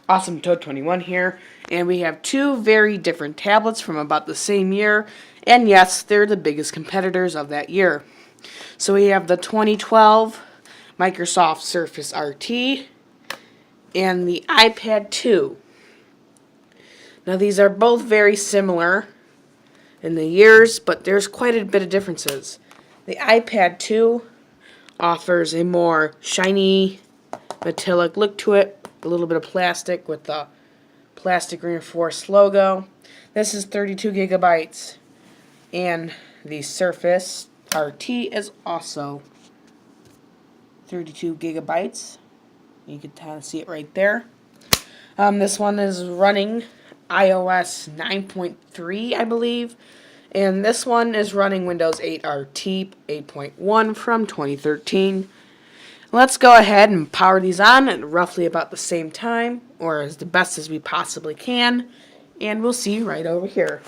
Awesome Toad 21 here, and we have two very different tablets from about the same year, and yes, they're the biggest competitors of that year. So we have the 2012 Microsoft Surface RT and the iPad 2. Now these are both very similar in the years, but there's quite a bit of differences. The iPad 2 offers a more shiny, metallic look to it, a little bit of plastic with the plastic reinforced logo. This is 32 gigabytes, and the Surface RT is also 32 gigabytes. You can kind of see it right there. This one is running iOS 9.3, I believe, and this one is running Windows 8 RT 8.1 from 2013. Let's go ahead and power these on at roughly about the same time, or as the best as we possibly can, and we'll see you right over here.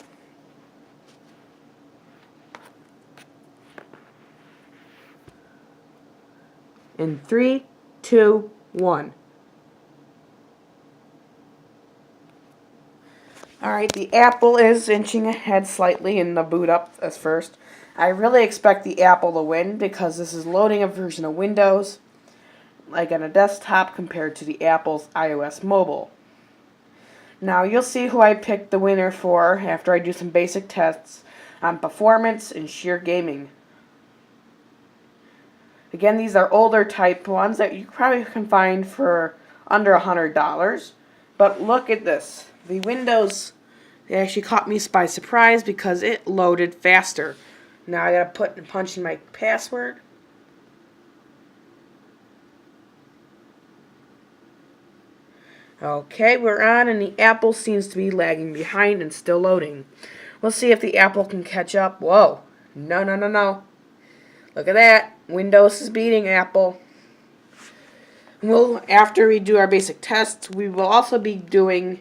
In 3, 2, 1. Alright, the Apple is inching ahead slightly in the boot up as first. I really expect the Apple to win because this is loading a version of Windows like on a desktop compared to the Apple's iOS mobile. Now you'll see who I picked the winner for after I do some basic tests on performance and sheer gaming. Again, these are older type ones that you probably can find for under $100. But look at this. The Windows, it actually caught me by surprise because it loaded faster. Now I gotta punch in my password. Okay, we're on, and the Apple seems to be lagging behind and still loading. We'll see if the Apple can catch up. Whoa. No, no, no, no. Look at that. Windows is beating Apple. Well, after we do our basic tests, we will also be doing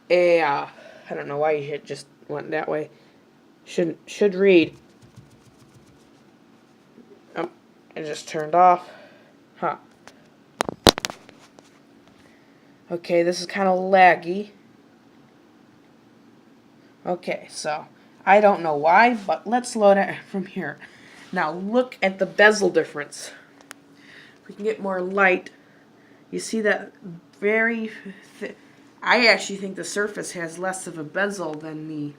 a, I don't know why you just went that way. Should read. Oh, it just turned off. Huh. Okay, this is kind of laggy. Okay, so I don't know why, but let's load it from here. Now look at the bezel difference. If we can get more light, you see that very I actually think the Surface has less of a bezel than the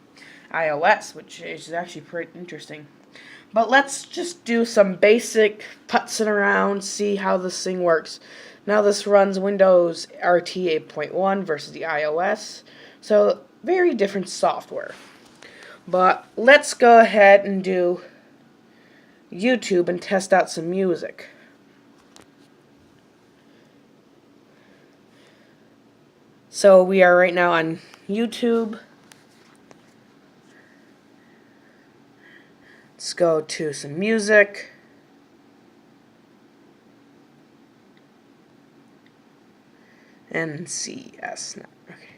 iOS, which is actually pretty interesting. But let's just do some basic putzing around, see how this thing works. Now this runs Windows RT 8.1 versus the iOS, so very different software. But let's go ahead and do YouTube and test out some music. So we are right now on YouTube. Let's go to some music. NCS. No, okay.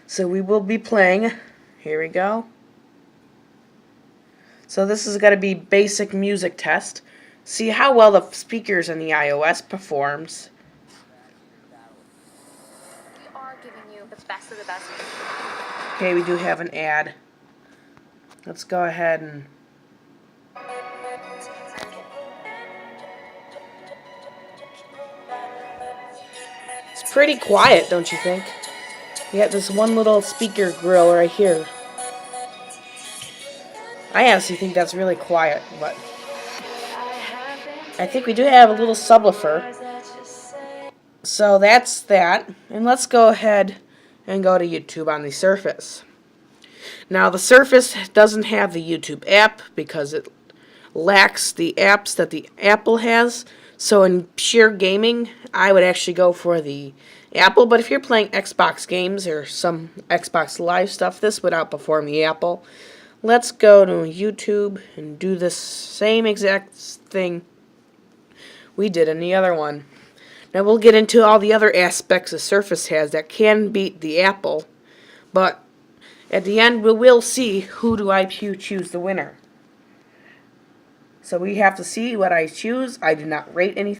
So we will be playing. Here we go. So this is going to be basic music test. See how well the speakers in the iOS performs. We are giving you the best of the best. Okay, we do have an ad. Let's go ahead and it's pretty quiet, don't you think? We got this one little speaker grill right here. I honestly think that's really quiet, but I think we do have a little subwoofer. So that's that. And let's go ahead and go to YouTube on the Surface. Now the Surface doesn't have the YouTube app because it lacks the apps that the Apple has. So in sheer gaming, I would actually go for the Apple. But if you're playing Xbox games or some Xbox Live stuff, this would outperform the Apple. Let's go to YouTube and do this same exact thing we did in the other one. Now we'll get into all the other aspects the Surface has that can beat the Apple. But at the end, we will see who do I choose the winner. So we have to see what I choose. I did not rate anything.